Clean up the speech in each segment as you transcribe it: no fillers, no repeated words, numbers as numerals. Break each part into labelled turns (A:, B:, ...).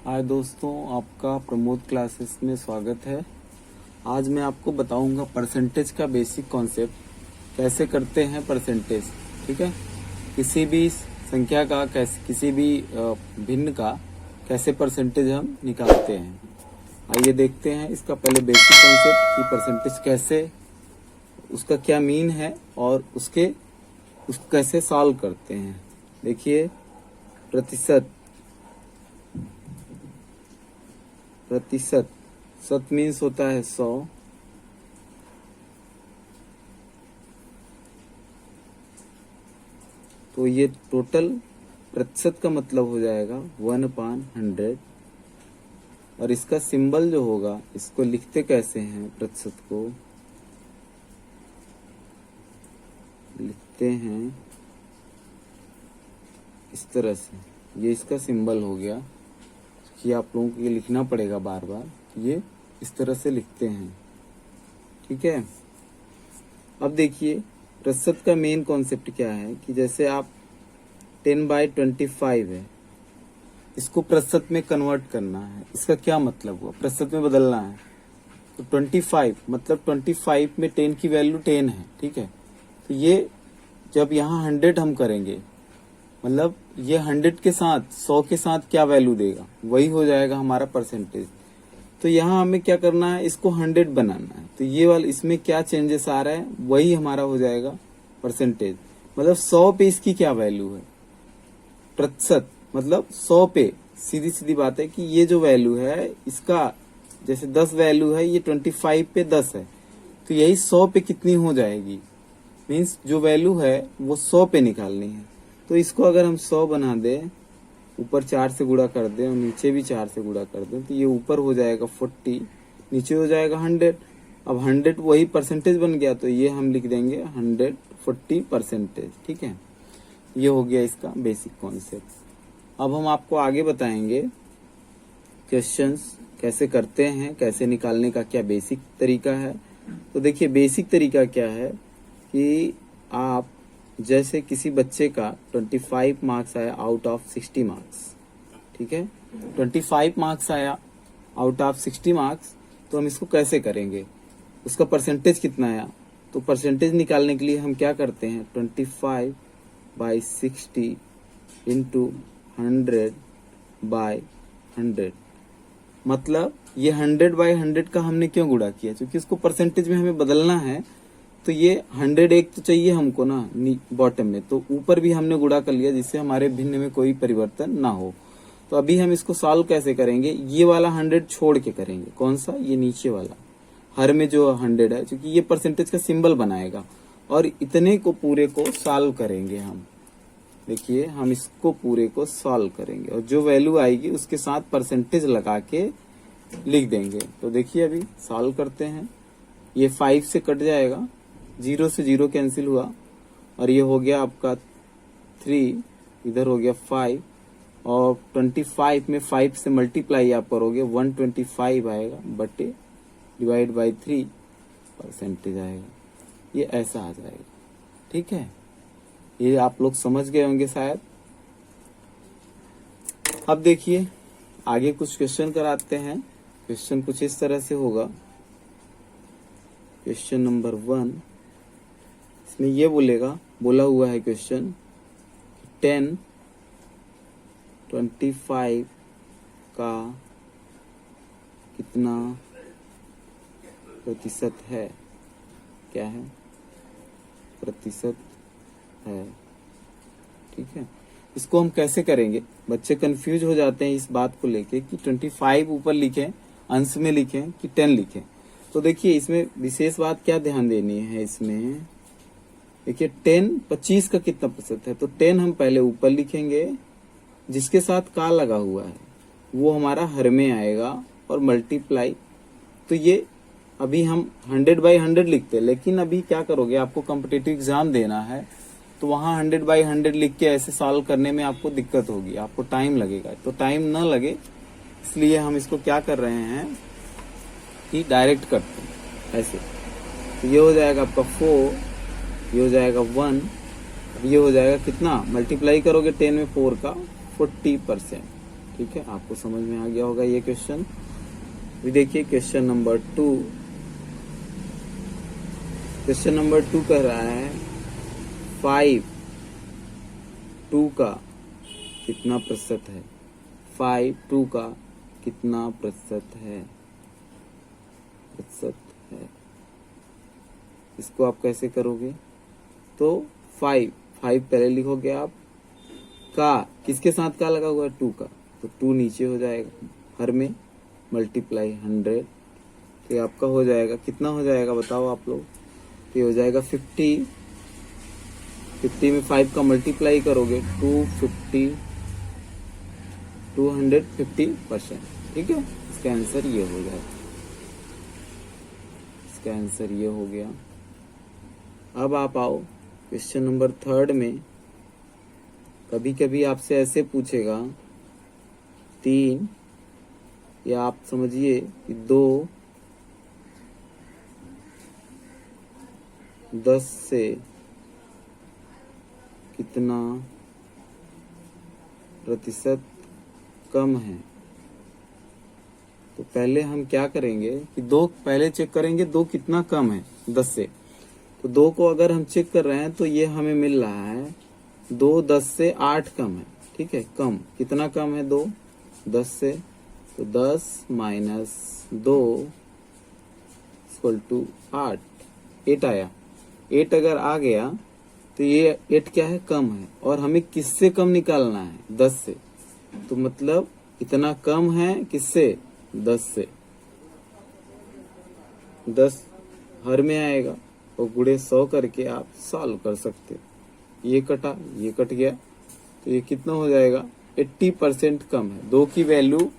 A: हाय दोस्तों, आपका प्रमोद क्लासेस में स्वागत है। आज मैं आपको बताऊंगा परसेंटेज का बेसिक कॉन्सेप्ट कैसे करते हैं परसेंटेज। ठीक है, किसी भी संख्या का किसी भी भिन्न का कैसे परसेंटेज हम निकालते हैं। आइए देखते हैं इसका पहले बेसिक कॉन्सेप्ट कि परसेंटेज कैसे, उसका क्या मीन है और उसको कैसे सॉल्व करते हैं। देखिए, प्रतिशत सत मीन्स होता है 100। तो ये टोटल प्रतिशत का मतलब हो जाएगा 1/100। और इसका सिंबल जो होगा, इसको लिखते कैसे हैं, प्रतिशत को लिखते हैं इस तरह से। ये इसका सिंबल हो गया कि आप लोगों को ये लिखना पड़ेगा बार बार। ये इस तरह से लिखते हैं, ठीक है। अब देखिए, प्रतिशत का मेन कॉन्सेप्ट क्या है कि जैसे आप 10/25 है, इसको प्रतिशत में कन्वर्ट करना है। इसका क्या मतलब हुआ, प्रतिशत में बदलना है। तो 25 मतलब 25 में 10 की वैल्यू 10 है, ठीक है। तो ये जब यहाँ 100 हम करेंगे, मतलब ये 100 के साथ 100 के साथ क्या वैल्यू देगा, वही हो जाएगा हमारा परसेंटेज। तो यहाँ हमें क्या करना है, इसको 100 बनाना है। तो ये वाला इसमें क्या चेंजेस आ रहा है, वही हमारा हो जाएगा परसेंटेज। मतलब 100 पे इसकी क्या वैल्यू है, प्रतिशत मतलब 100 पे। सीधी सीधी बात है कि ये जो वैल्यू है इसका, जैसे 10 वैल्यू है, ये 25 पे 10 है, तो यही 100 पे कितनी हो जाएगी, मीन्स जो वैल्यू है वो 100 पे निकालनी है। तो इसको अगर हम 100 बना दें, ऊपर 4 से गुणा कर दें और नीचे भी 4 से गुणा कर दें, तो ये ऊपर हो जाएगा 40, नीचे हो जाएगा 100। अब 100 वही परसेंटेज बन गया, तो ये हम लिख देंगे 140 परसेंटेज, ठीक है। ये हो गया इसका बेसिक कॉन्सेप्ट। अब हम आपको आगे बताएंगे क्वेश्चंस कैसे करते हैं, कैसे निकालने का क्या बेसिक तरीका है। तो देखिए, बेसिक तरीका क्या है कि आप जैसे किसी बच्चे का 25 मार्क्स आया आउट ऑफ 60 मार्क्स, ठीक है। 25 मार्क्स आया आउट ऑफ 60 मार्क्स, तो हम इसको कैसे करेंगे, उसका परसेंटेज कितना आया। तो परसेंटेज निकालने के लिए हम क्या करते हैं, 25/60 इंटू 100/100। मतलब ये 100/100 का हमने क्यों गुणा किया, क्योंकि इसको परसेंटेज में हमें बदलना है। तो ये 100 एक तो चाहिए हमको ना बॉटम में, तो ऊपर भी हमने गुणा कर लिया जिससे हमारे भिन्न में कोई परिवर्तन ना हो। तो अभी हम इसको सॉल्व कैसे करेंगे, ये वाला 100 छोड़ के करेंगे। कौन सा, ये नीचे वाला हर में जो 100 है, क्योंकि ये परसेंटेज का सिंबल बनाएगा। और इतने को पूरे को सॉल्व करेंगे हम। देखिए, हम इसको पूरे को सॉल्व करेंगे और जो वैल्यू आएगी उसके साथ परसेंटेज लगा के लिख देंगे। तो देखिए, अभी सॉल्व करते हैं। ये 5 से कट जाएगा, 0 से 0 कैंसिल हुआ, और ये हो गया आपका 3, इधर हो गया 5, और 25 में 5 से मल्टीप्लाई आप करोगे 125 आएगा, बटे डिवाइड बाई 3 परसेंटेज आएगा। ये ऐसा आ जाएगा, ठीक है। ये आप लोग समझ गए होंगे शायद। अब देखिए, आगे कुछ क्वेश्चन कराते हैं। क्वेश्चन कुछ इस तरह से होगा। क्वेश्चन नंबर 1, इसमें ये बोला हुआ है क्वेश्चन 10 25 का कितना प्रतिशत है, क्या है, प्रतिशत है, ठीक है। इसको हम कैसे करेंगे, बच्चे कंफ्यूज हो जाते हैं इस बात को लेके कि 25 ऊपर लिखें, अंश में लिखें कि 10 लिखें। तो देखिए, इसमें विशेष बात क्या ध्यान देनी है, इसमें देखिए 10 25 का कितना प्रतिशत है। तो 10 हम पहले ऊपर लिखेंगे, जिसके साथ का लगा हुआ है वो हमारा हर में आएगा, और मल्टीप्लाई। तो ये अभी हम 100/100 लिखते हैं, लेकिन अभी क्या करोगे, आपको कॉम्पिटिटिव एग्जाम देना है, तो वहां 100/100 लिख के ऐसे सॉल्व करने में आपको दिक्कत होगी, आपको टाइम लगेगा। तो टाइम न लगे इसलिए हम इसको क्या कर रहे हैं कि डायरेक्ट करते हैं ऐसे। तो ये हो जाएगा आपका 4, ये हो जाएगा 1, ये हो जाएगा कितना, मल्टीप्लाई करोगे 10 में 4 का 40%, ठीक है, आपको समझ में आ गया होगा ये क्वेश्चन। अभी देखिए क्वेश्चन नंबर 2। क्वेश्चन नंबर 2 कह रहा है 5 2 का कितना प्रतिशत है। 5 2 का कितना प्रतिशत है। इसको आप कैसे करोगे? तो 5 पहले लिखोगे आप, का किसके साथ का लगा हुआ है? 2 का, तो 2 नीचे हो जाएगा, हर में मल्टीप्लाई 100, तो ये आपका हो जाएगा, कितना हो जाएगा बताओ आप लोग? तो ये हो जाएगा 50 में 5 का मल्टीप्लाई करोगे 250%, ठीक है। इसका आंसर ये हो जाएगा, इसका आंसर ये हो गया। अब आप आओ क्वेश्चन नंबर 3 में। कभी कभी आपसे ऐसे पूछेगा 3, या आप समझिए कि 2 10 से कितना प्रतिशत कम है। तो पहले हम क्या करेंगे कि 2 पहले चेक करेंगे 2 कितना कम है 10 से। तो 2 को अगर हम चेक कर रहे हैं तो ये हमें मिल रहा है 2 10 से 8 कम है, ठीक है। कम कितना कम है? 2 10 से, तो 10 माइनस 2 इक्वल टू 8 आया। 8 अगर आ गया तो ये 8 क्या है? कम है। और हमें किससे कम निकालना है? 10 से। तो मतलब इतना कम है किससे? 10 से। 10 हर में आएगा और गुणे 100 करके आप सॉल्व कर सकते हो। ये कटा, ये कट गया, तो ये कितना हो जाएगा? 80% कम है। 2 की वैल्यू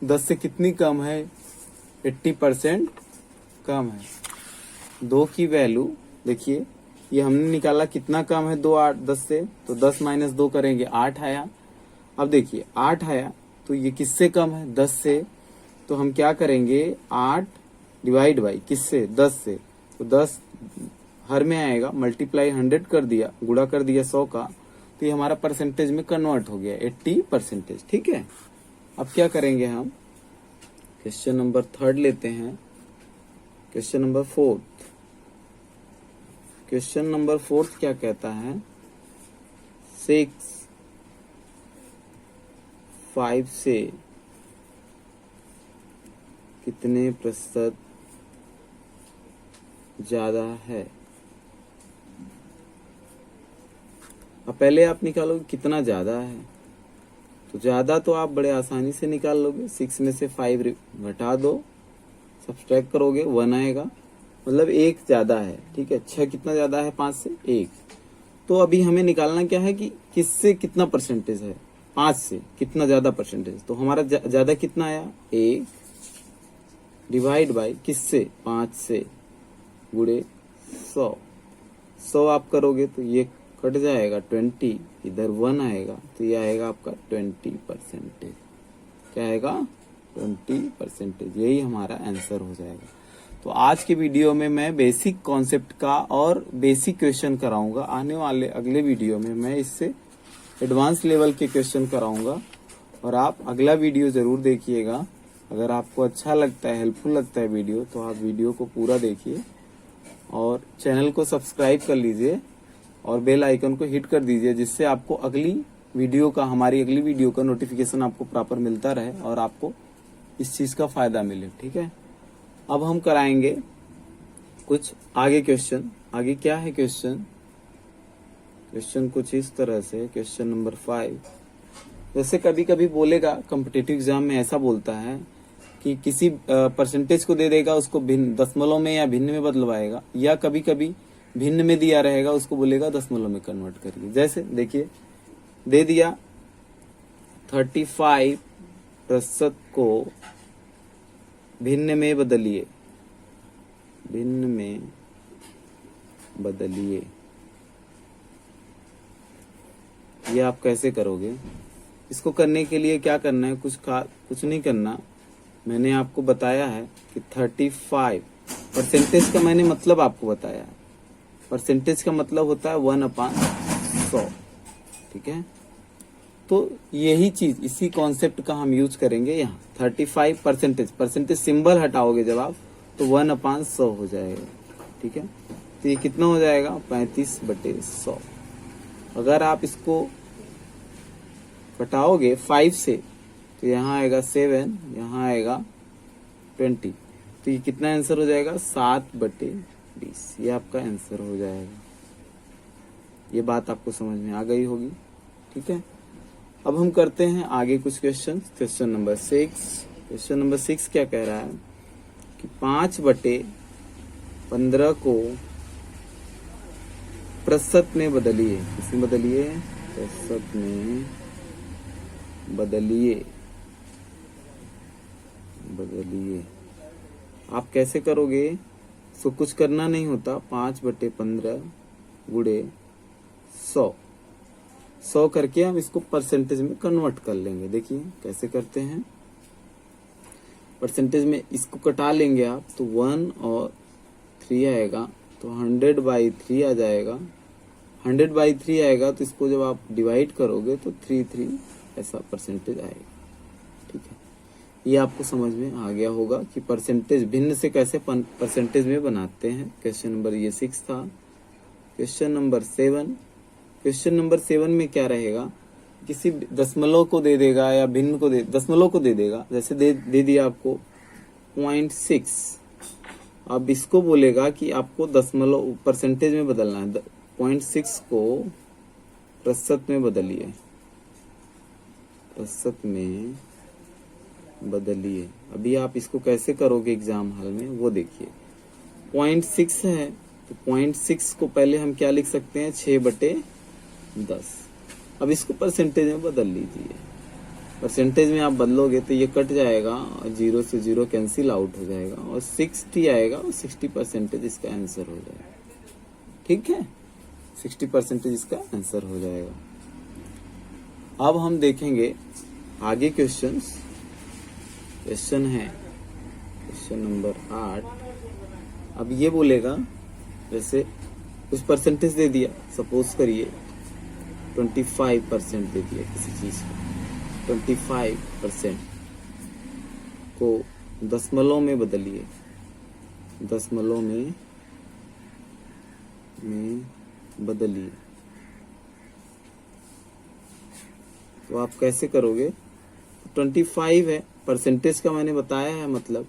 A: 10 से कितनी कम है? 80% कम है। 2 की वैल्यू देखिए, ये हमने निकाला कितना कम है 2 8 10 से, तो 10 माइनस 2 करेंगे 8 आया। अब देखिए 8 आया तो ये किससे कम है? 10 से। तो हम क्या करेंगे? 8 डिवाइड बाई किससे? 10 से। तो 10 हर में आएगा, मल्टीप्लाई 100 कर दिया, गुणा कर दिया 100 का, तो ये हमारा परसेंटेज में कन्वर्ट हो गया 80%, ठीक है। अब क्या करेंगे हम? क्वेश्चन नंबर 3 लेते हैं। Question number 4। क्वेश्चन नंबर 4 क्या कहता है? 6 5 से कितने प्रतिशत ज्यादा है। अब पहले आप निकालोगे कितना ज्यादा है, तो ज्यादा तो आप बड़े आसानी से निकाल लोगे। 6 में से 5 घटा दो, सब्सट्रैक्ट करोगे 1 आएगा, मतलब 1 ज्यादा है, ठीक है। 6 कितना ज्यादा है? 5 से 1। तो अभी हमें निकालना क्या है कि किससे कितना परसेंटेज है? 5 से कितना ज्यादा परसेंटेज। तो हमारा ज्यादा कितना आया? 1 डिवाइड बाई किससे? 5 से, गुणे 100 आप करोगे तो ये कट जाएगा 20, इधर 1 आएगा, तो ये आएगा आपका 20%। क्या आएगा? 20%। यही हमारा आंसर हो जाएगा। तो आज के वीडियो में मैं बेसिक कॉन्सेप्ट का और बेसिक क्वेश्चन कराऊंगा। आने वाले अगले वीडियो में मैं इससे एडवांस लेवल के क्वेश्चन कराऊंगा, और आप अगला वीडियो जरूर देखिएगा। अगर आपको अच्छा लगता है, हेल्पफुल लगता है वीडियो, तो आप वीडियो को पूरा देखिए और चैनल को सब्सक्राइब कर लीजिए और बेल आइकन को हिट कर दीजिए, जिससे आपको हमारी अगली वीडियो का नोटिफिकेशन आपको प्रॉपर मिलता रहे और आपको इस चीज का फायदा मिले, ठीक है। अब हम कराएंगे कुछ आगे क्वेश्चन। आगे क्या है क्वेश्चन कुछ इस तरह से। क्वेश्चन नंबर 5, जैसे कभी कभी बोलेगा कॉम्पिटिटिव एग्जाम में, ऐसा बोलता है कि किसी परसेंटेज को दे देगा, उसको भिन्न दशमलव में या भिन्न में बदलवाएगा, या कभी कभी भिन्न में दिया रहेगा, उसको बोलेगा दशमलव में कन्वर्ट करिए। जैसे देखिए दे दिया 35% को भिन्न में बदलिए, भिन्न में बदलिए। ये आप कैसे करोगे? इसको करने के लिए क्या करना है? कुछ नहीं करना। मैंने आपको बताया है कि 35 परसेंटेज का मैंने मतलब आपको बताया है। परसेंटेज का मतलब होता है 1/100, ठीक है। तो यही चीज, इसी कॉन्सेप्ट का हम यूज करेंगे यहाँ। 35% परसेंटेज सिंबल हटाओगे जब आप, तो 1/100 हो जाएगा। ठीक है, तो ये कितना हो जाएगा, 35/100। अगर आप इसको घटाओगे 5 से, तो यहाँ आएगा 7, यहाँ आएगा 20, तो ये कितना आंसर हो जाएगा, 7/20। ये आपका आंसर हो जाएगा। ये बात आपको समझ में आ गई होगी। ठीक है, अब हम करते हैं आगे कुछ question. Question number 6। Question number 6 क्या कह रहा है कि 5/15 को प्रतिशत में बदलिए। किसमें बदलिए, प्रतिशत में बदलिए। आप कैसे करोगे, सो कुछ करना नहीं होता। 5/15 गुणे 100 करके हम इसको परसेंटेज में कन्वर्ट कर लेंगे। देखिए कैसे करते हैं। परसेंटेज में इसको कटा लेंगे आप, तो 1 और 3 आएगा, तो 100/3 आ जाएगा। 100/3 आएगा, तो इसको जब आप डिवाइड करोगे तो 3 ऐसा परसेंटेज आएगा। ठीक है, ये आपको समझ में आ गया होगा कि परसेंटेज भिन्न से कैसे परसेंटेज में बनाते हैं। क्वेश्चन नंबर ये 6 था। Question number 7। क्वेश्चन नंबर 7 में क्या रहेगा, किसी दशमलव को दे देगा या भिन्न को दशमलव को दे देगा। जैसे दे दिया आपको 0.6, अब इसको बोलेगा कि आपको दशमलव परसेंटेज में बदलना है। 0.6 को प्रतिशत में बदलिए, प्रतिशत में बदलिए। अभी आप इसको कैसे करोगे एग्जाम हॉल में, वो देखिए। 0.6 है, तो 0.6 को पहले हम क्या लिख सकते हैं, 6/10। अब इसको परसेंटेज में बदल लीजिए। परसेंटेज में आप बदलोगे तो ये कट जाएगा और 0 से 0 कैंसिल आउट हो जाएगा और 60 आएगा और 60% इसका आंसर हो जाएगा। ठीक है, 60% इसका आंसर हो जाएगा। अब हम देखेंगे आगे क्वेश्चंस। क्वेश्चन है क्वेश्चन नंबर 8। अब ये बोलेगा, जैसे कुछ परसेंटेज दे दिया, सपोज करिए 25% दे दिया किसी चीज को। 25% को दशमलव में बदलिए, दशमलव में बदलिए। तो आप कैसे करोगे, 25 है, परसेंटेज का मैंने बताया है मतलब,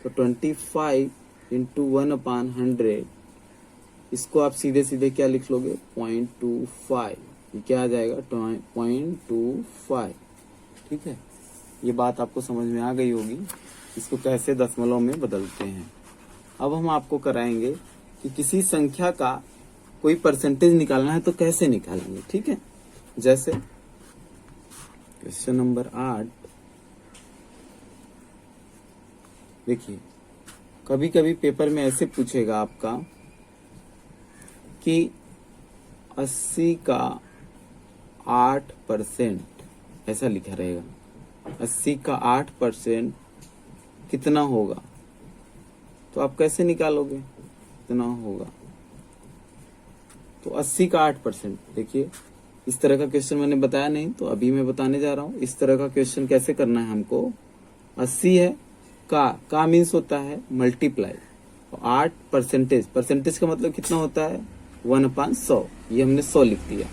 A: तो 25 इंटू 1/100, इसको आप सीधे सीधे क्या लिख लोगे, 0.25। ये क्या आ जाएगा, 0.25। ठीक है, ये बात आपको समझ में आ गई होगी, इसको कैसे दशमलव में बदलते हैं। अब हम आपको कराएंगे कि किसी संख्या का कोई परसेंटेज निकालना है तो कैसे निकालेंगे। ठीक है, जैसे क्वेश्चन नंबर 8 देखिए, कभी कभी पेपर में ऐसे पूछेगा आपका कि 80 का 8% ऐसा लिखा रहेगा। 80 का 8% कितना होगा, तो आप कैसे निकालोगे, कितना होगा। तो 80 का 8%, देखिए इस तरह का क्वेश्चन मैंने बताया नहीं, तो अभी मैं बताने जा रहा हूं इस तरह का क्वेश्चन कैसे करना है हमको। 80 है, का मीन्स होता है मल्टीप्लाई, 8 परसेंटेज का मतलब कितना होता है, 1/100। ये हमने 100 लिख दिया।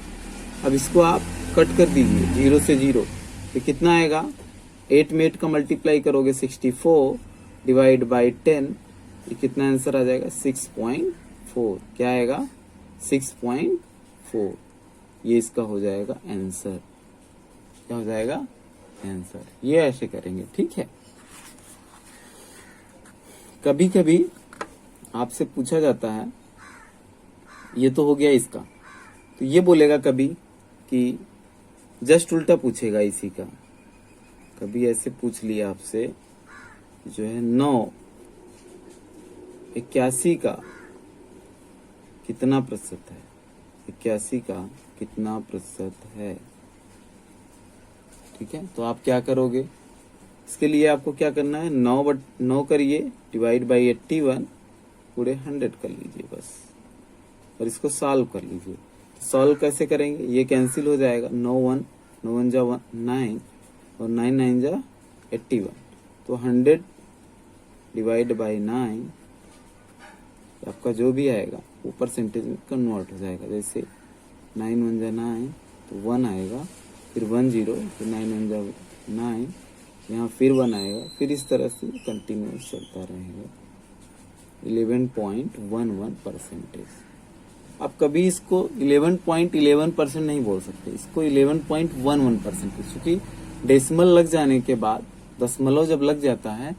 A: अब इसको आप कट कर दीजिए 0 से 0, तो कितना आएगा, 8 में 8 का मल्टीप्लाई करोगे 64 डिवाइड बाई 10, ये कितना आंसर आ जाएगा, 6.4। क्या आएगा, 6.4। ये इसका हो जाएगा आंसर। क्या हो जाएगा, आंसर। ये ऐसे करेंगे। ठीक है, कभी कभी आपसे पूछा जाता है, ये तो हो गया इसका, तो ये बोलेगा कभी कि जस्ट उल्टा पूछेगा इसी का। कभी ऐसे पूछ लिया आपसे, जो है 981 का कितना प्रतिशत है, 81 का कितना प्रतिशत है। ठीक है, तो आप क्या करोगे, इसके लिए आपको क्या करना है, 9 करिए डिवाइड बाई 81 पूरे 100 कर लीजिए बस, और इसको सॉल्व कर लीजिए। सॉल्व कैसे करेंगे, ये कैंसिल हो जाएगा, 9 1 9 1 जा 9 और 9 9 जा 81। तो 100 डिवाइड बाई 9 आपका जो भी आएगा वो परसेंटेज में कन्वर्ट हो जाएगा। जैसे 9 1 जा 9 तो 1 आएगा, फिर 1 0, फिर 9 1 जा 9, यहाँ फिर 1 आएगा, फिर इस तरह से कंटिन्यूस चलता रहेगा। 11.11%। आप कभी इसको 11.11% नहीं बोल सकते, इसको 11.11%, क्योंकि डेसिमल लग जाने के बाद, दशमलव जब लग जाता है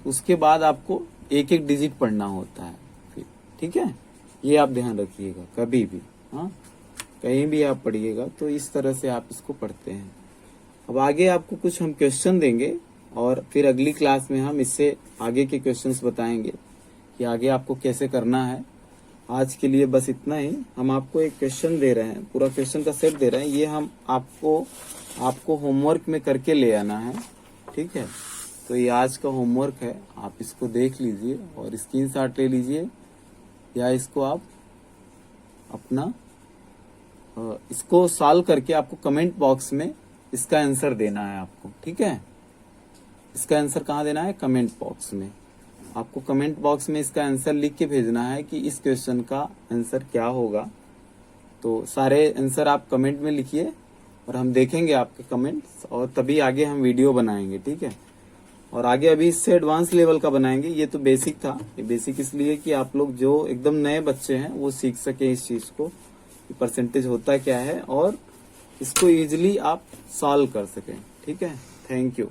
A: उसके बाद आपको एक एक डिजिट पढ़ना होता है फिर, ठीक है। ये आप ध्यान रखिएगा कभी भी, हाँ, कहीं भी आप पढ़िएगा तो इस तरह से आप इसको पढ़ते हैं। अब आगे आपको कुछ हम क्वेश्चन देंगे और फिर अगली क्लास में हम इससे आगे के क्वेश्चंस बताएंगे कि आगे आपको कैसे करना है। आज के लिए बस इतना ही। हम आपको एक क्वेश्चन दे रहे हैं, पूरा क्वेश्चन का सेट दे रहे हैं, ये हम आपको होमवर्क में करके ले आना है, ठीक है। तो ये आज का होमवर्क है, आप इसको देख लीजिए और स्क्रीनशॉट ले लीजिए, या इसको आप अपना इसको सॉल्व करके आपको कमेंट बॉक्स में इसका आंसर देना है आपको, ठीक है। इसका आंसर कहाँ देना है? कमेंट बॉक्स में। आपको कमेंट बॉक्स में इसका आंसर लिख के भेजना है कि इस क्वेश्चन का आंसर क्या होगा। तो सारे आंसर आप कमेंट में लिखिए और हम देखेंगे आपके कमेंट्स और तभी आगे हम वीडियो बनाएंगे, ठीक है। और आगे अभी इससे एडवांस लेवल का बनाएंगे। ये तो बेसिक था, ये बेसिक इसलिए कि आप लोग जो एकदम नए बच्चे हैं वो सीख सके इस चीज को, परसेंटेज होता क्या है और इसको इजीली आप सॉल्व कर सकें, ठीक है। Thank you.